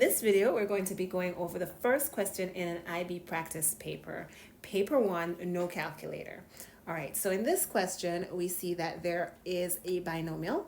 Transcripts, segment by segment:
this video, we're going to be going over the first question in an IB practice paper, paper 1, no calculator. All right, so in this question, we see that there is a binomial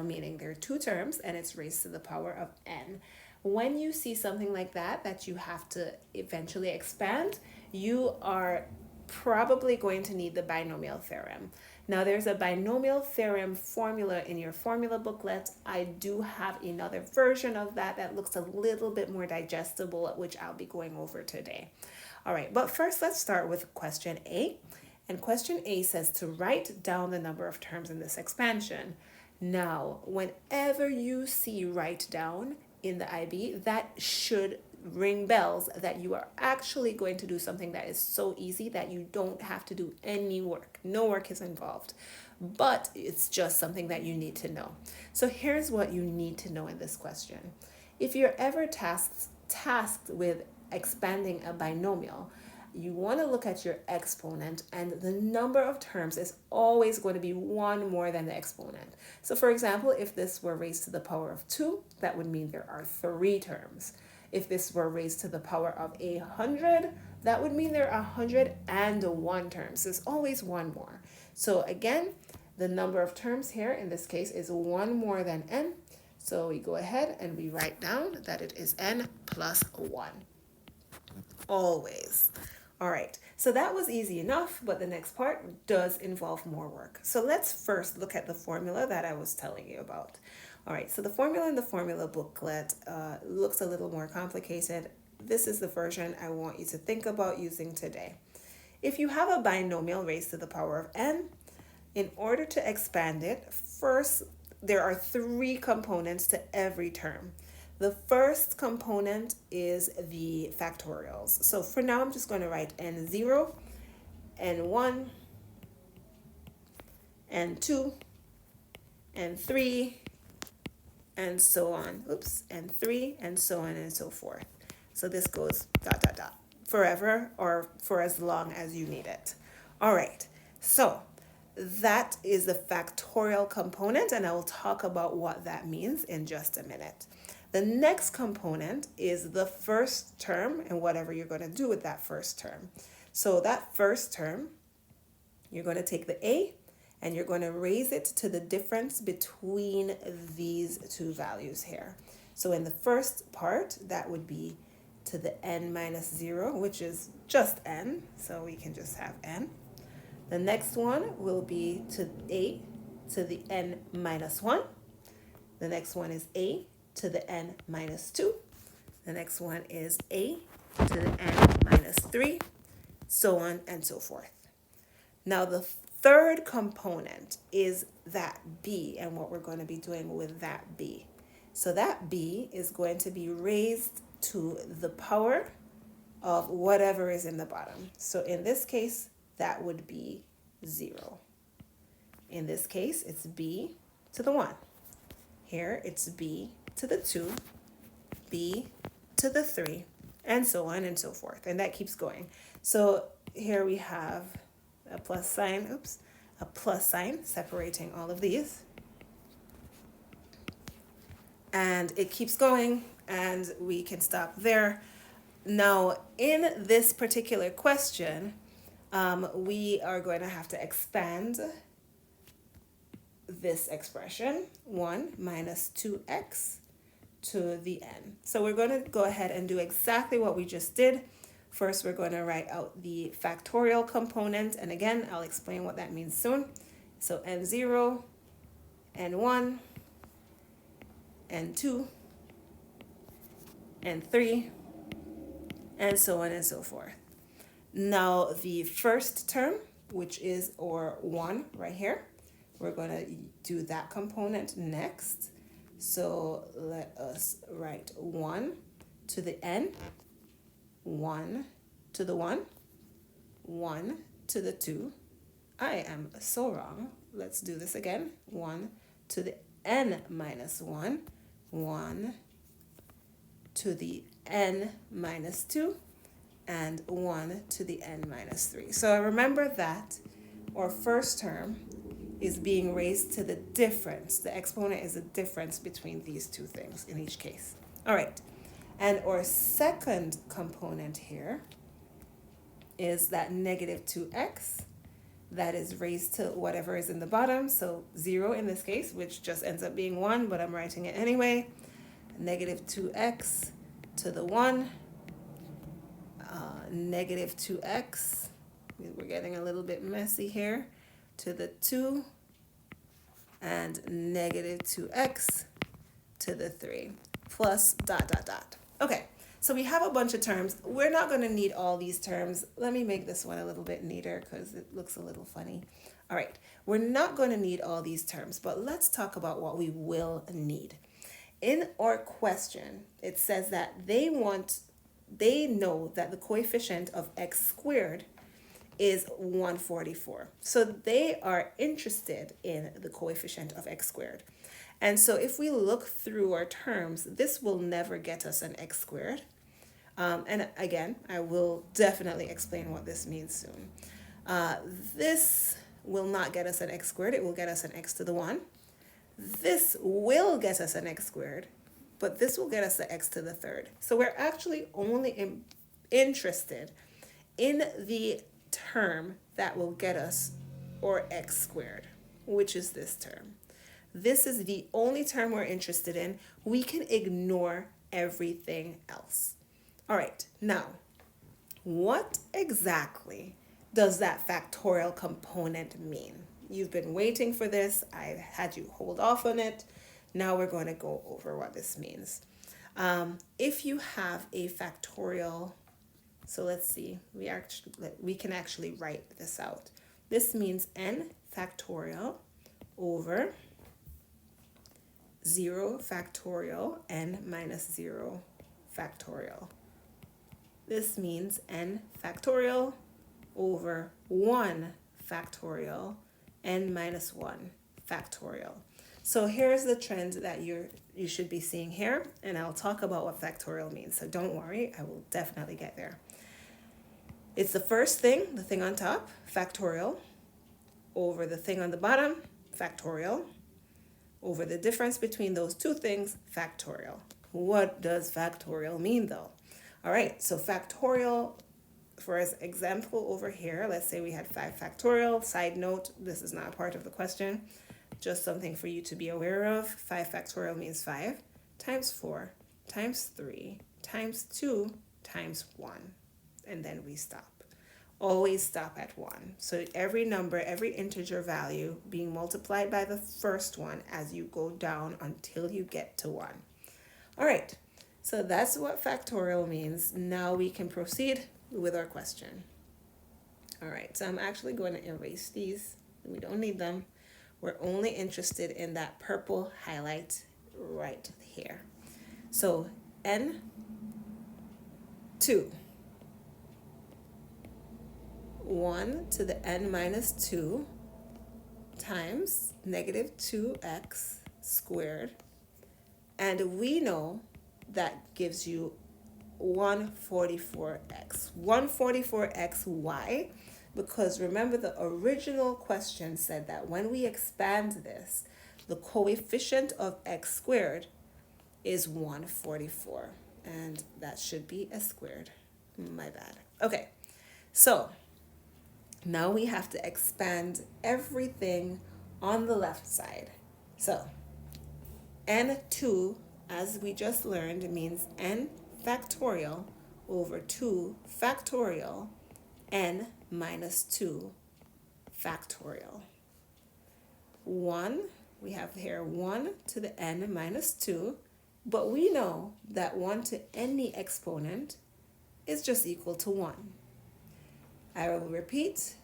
meaning there are two terms and it's raised to the power of n. When you see something like that you have to eventually expand, you are probably going to need the binomial theorem. Now there's a binomial theorem formula in your formula booklet. I do have another version of that looks a little bit more digestible, which I'll be going over today. All right, but first let's start with question A. And question A says to write down the number of terms in this expansion. Now, whenever you see write down in the IB, that should ring bells that you are actually going to do something that is so easy that you don't have to do any work. No work is involved, but it's just something that you need to know. So here's what you need to know in this question. If you're ever tasked with expanding a binomial, you want to look at your exponent, and the number of terms is always going to be one more than the exponent. So for example, if this were raised to the power of 2, that would mean there are 3 terms. If this were raised to the power of 100, that would mean there are 101 terms. There's always one more. So again, the number of terms here in this case is one more than n. So we go ahead and we write down that it is n plus 1. Always. All right, so that was easy enough, but the next part does involve more work. So let's first look at the formula that I was telling you about. All right, so the formula in the formula booklet looks a little more complicated. This is the version I want you to think about using today. If you have a binomial raised to the power of n, in order to expand it, first there are 3 components to every term. The first component is the factorials. So for now, I'm just going to write n0, n1, n2, n3, and so on. N3, and so on and so forth. So this goes ... forever or for as long as you need it. All right, so that is the factorial component, and I will talk about what that means in just a minute. The next component is the first term and whatever you're going to do with that first term. So that first term, you're going to take the a and you're going to raise it to the difference between these two values here. So in the first part, that would be to the n minus 0, which is just n. So we can just have n. The next one will be to a to the n minus 1. The next one is a to the n minus 2. The next one is a to the n minus 3, so on and so forth. Now the third component is that b and what we're going to be doing with that b. So that b is going to be raised to the power of whatever is in the bottom. So in this case, that would be 0. In this case, it's b to the 1. Here, it's b to the 2, b to the 3, and so on and so forth. And that keeps going. So here we have a plus sign, a plus sign separating all of these. And it keeps going, and we can stop there. Now, in this particular question, we are going to have to expand this expression, 1 minus 2x to the n. So we're going to go ahead and do exactly what we just did. First, we're going to write out the factorial component, and again, I'll explain what that means soon. So n0, n1, n2, n3, and so on and so forth. Now, the first term, which is our 1 right here, we're going to do that component next. So let us write 1 to the n, 1 to the 1, 1 to the 2. I am so wrong. Let's do this again. 1 to the n minus 1, 1 to the n minus 2, and 1 to the n minus 3. So remember that our first term is being raised to the difference. The exponent is the difference between these two things in each case. All right. And our second component here is that negative 2x that is raised to whatever is in the bottom. So 0 in this case, which just ends up being 1, but I'm writing it anyway. Negative 2x to the 1, negative 2x, we're getting a little bit messy here, to the 2, and negative 2x to the 3, plus dot, dot, dot. Okay, so we have a bunch of terms. We're not going to need all these terms. Let me make this one a little bit neater because it looks a little funny. All right, we're not going to need all these terms, but let's talk about what we will need. In our question, it says that they know that the coefficient of x squared is 144. So they are interested in the coefficient of x squared. And so if we look through our terms, this will never get us an x squared. And again, I will definitely explain what this means soon. This will not get us an x squared. It will get us an x to the 1. This will get us an x squared, but this will get us the x to the 3rd. So we're actually only interested in the term that will get us our x squared, which is this term. This is the only term we're interested in. We can ignore everything else. All right, now, what exactly does that factorial component mean? You've been waiting for this. I had you hold off on it. Now we're going to go over what this means. If you have a factorial, so let's see, we can actually write this out. This means n factorial over 0 factorial n minus 0 factorial. This means n factorial over 1 factorial n minus 1 factorial. So here's the trend that you should be seeing here, and I'll talk about what factorial means. So don't worry, I will definitely get there. It's the first thing, the thing on top, factorial, over the thing on the bottom, factorial, over the difference between those two things, factorial. What does factorial mean though? All right, so factorial, for example over here, let's say we had 5 factorial. Side note, this is not a part of the question, just something for you to be aware of. 5 factorial means 5 times 4 times 3 times 2 times 1, and then we stop. Always stop at 1. So every number, every integer value being multiplied by the first one as you go down until you get to 1. All right, so that's what factorial means. Now we can proceed with our question. All right, so I'm actually going to erase these. We don't need them. We're only interested in that purple highlight right here. So n2 1 to the n minus 2 times negative 2x squared. And we know that gives you 144x. 144x, why? Because remember the original question said that when we expand this, the coefficient of x squared is 144. And that should be s squared. My bad. Okay, so now we have to expand everything on the left side. So n2, as we just learned, means n factorial over 2 factorial n minus 2 factorial. 1, we have here 1 to the n minus 2, but we know that 1 to any exponent is just equal to 1. I will repeat,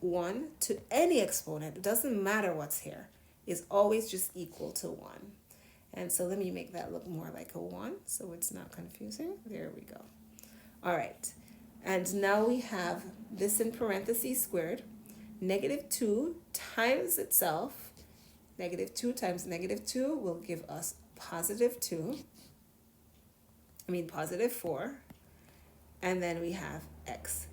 1 to any exponent, it doesn't matter what's here, is always just equal to 1. And so let me make that look more like a 1 so it's not confusing. There we go. All right. And now we have this in parentheses squared. Negative 2 times itself. Negative 2 times negative 2 will give us positive 4. And then we have x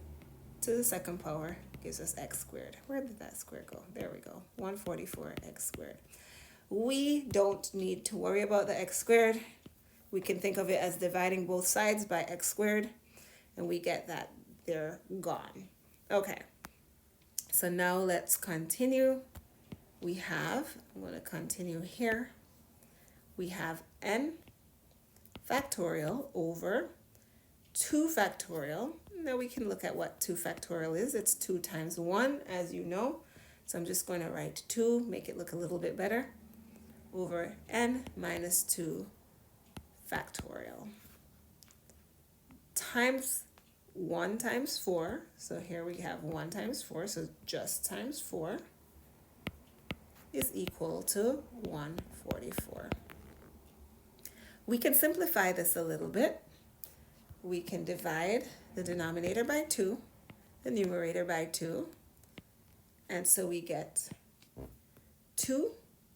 to the second power gives us x squared. Where did that square go? There we go. 144x squared. We don't need to worry about the x squared We can think of it as dividing both sides by x squared, and we get that they're gone. Okay, so now let's continue. We have, I'm going to continue here. We have n factorial over 2 factorial. Now we can look at what 2 factorial is. It's 2 times 1, as you know. So I'm just going to write 2, make it look a little bit better, over n minus 2 factorial times 1 times 4. So here we have 1 times 4, so just times 4 is equal to 144. We can simplify this a little bit. We can divide the denominator by 2, the numerator by 2, and so we get 2n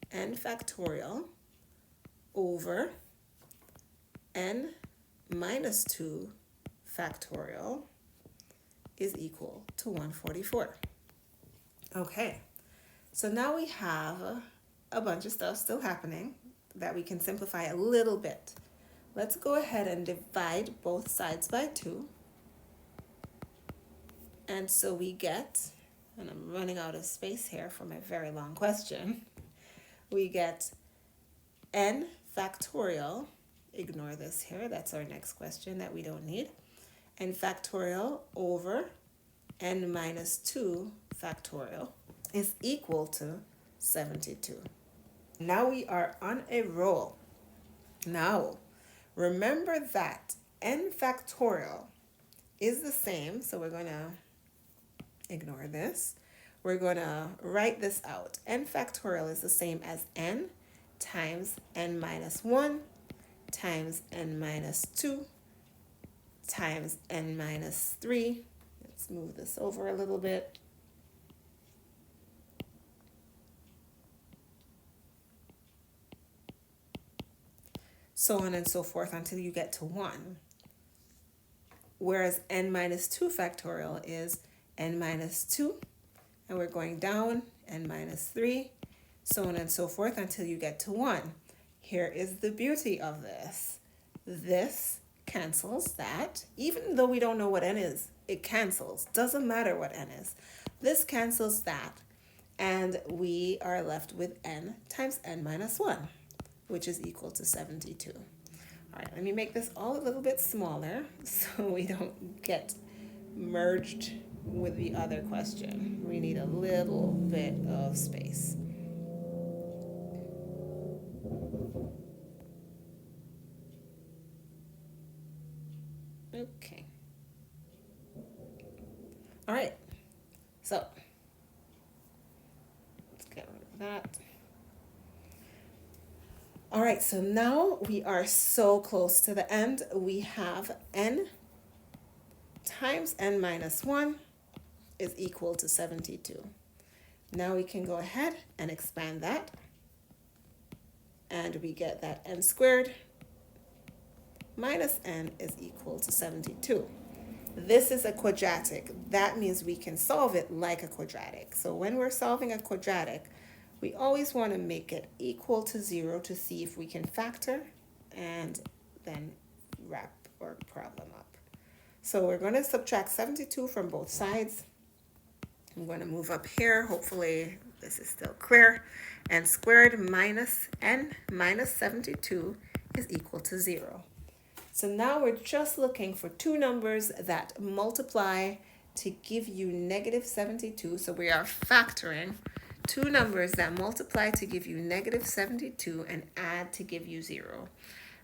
factorial over n minus 2 factorial is equal to 144. Okay, so now we have a bunch of stuff still happening that we can simplify a little bit. Let's go ahead and divide both sides by 2. And so we get, and I'm running out of space here for my very long question, we get n factorial, ignore this here, that's our next question that we don't need, n factorial over n minus 2 factorial is equal to 72. Now we are on a roll. Now, remember that n factorial is the same, so we're going to ignore this. We're going to write this out. N factorial is the same as n times n minus 1 times n minus 2 times n minus 3. Let's move this over a little bit. So on and so forth until you get to 1. Whereas n minus 2 factorial is n minus 2, and we're going down, n minus 3, so on and so forth until you get to 1. Here is the beauty of this. This cancels that. Even though we don't know what n is, it cancels. Doesn't matter what n is. This cancels that, and we are left with n times n minus 1, which is equal to 72. All right, let me make this all a little bit smaller so we don't get merged with the other question. We need a little bit of space. Okay. All right, so let's get rid of that. All right, so now we are so close to the end. We have n times n minus 1 is equal to 72. Now we can go ahead and expand that, and we get that n squared minus n is equal to 72. This is a quadratic. That means we can solve it like a quadratic. So when we're solving a quadratic, we always want to make it equal to 0 to see if we can factor and then wrap our problem up. So we're going to subtract 72 from both sides. I'm going to move up here. Hopefully this is still clear. N squared minus n minus 72 is equal to 0. So now we're just looking for two numbers that multiply to give you negative 72. So we are factoring two numbers that multiply to give you negative 72 and add to give you 0.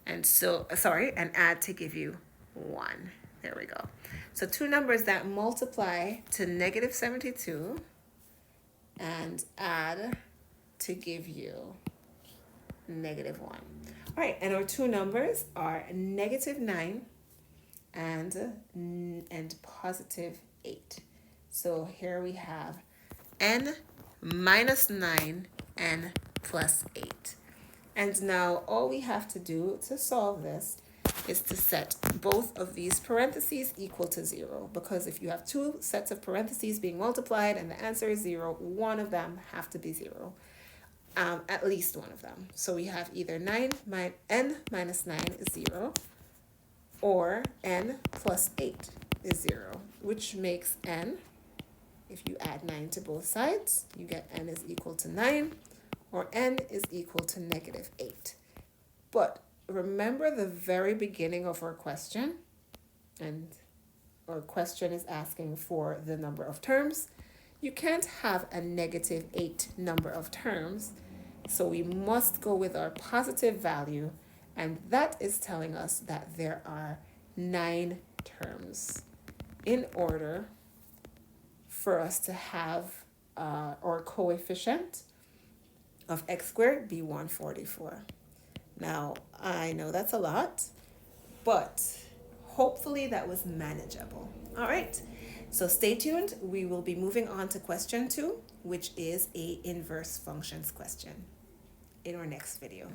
And so, and add to give you 1. There we go. So two numbers that multiply to negative 72 and add to give you negative 1. All right, and our two numbers are negative 9 and positive 8. So here we have n minus 9 and plus 8. And now all we have to do to solve this is to set both of these parentheses equal to 0, because if you have two sets of parentheses being multiplied and the answer is 0, one of them have to be 0. at least one of them. So we have either n minus 9 is 0, or n plus 8 is 0, which makes n, if you add 9 to both sides, you get n is equal to 9, or n is equal to negative 8. But remember the very beginning of our question, and our question is asking for the number of terms. You can't have a negative 8 number of terms, so we must go with our positive value, and that is telling us that there are 9 terms in order for us to have our coefficient of x squared be 144. Now, I know that's a lot, but hopefully that was manageable. All right, so stay tuned. We will be moving on to question 2, which is a inverse functions question in our next video.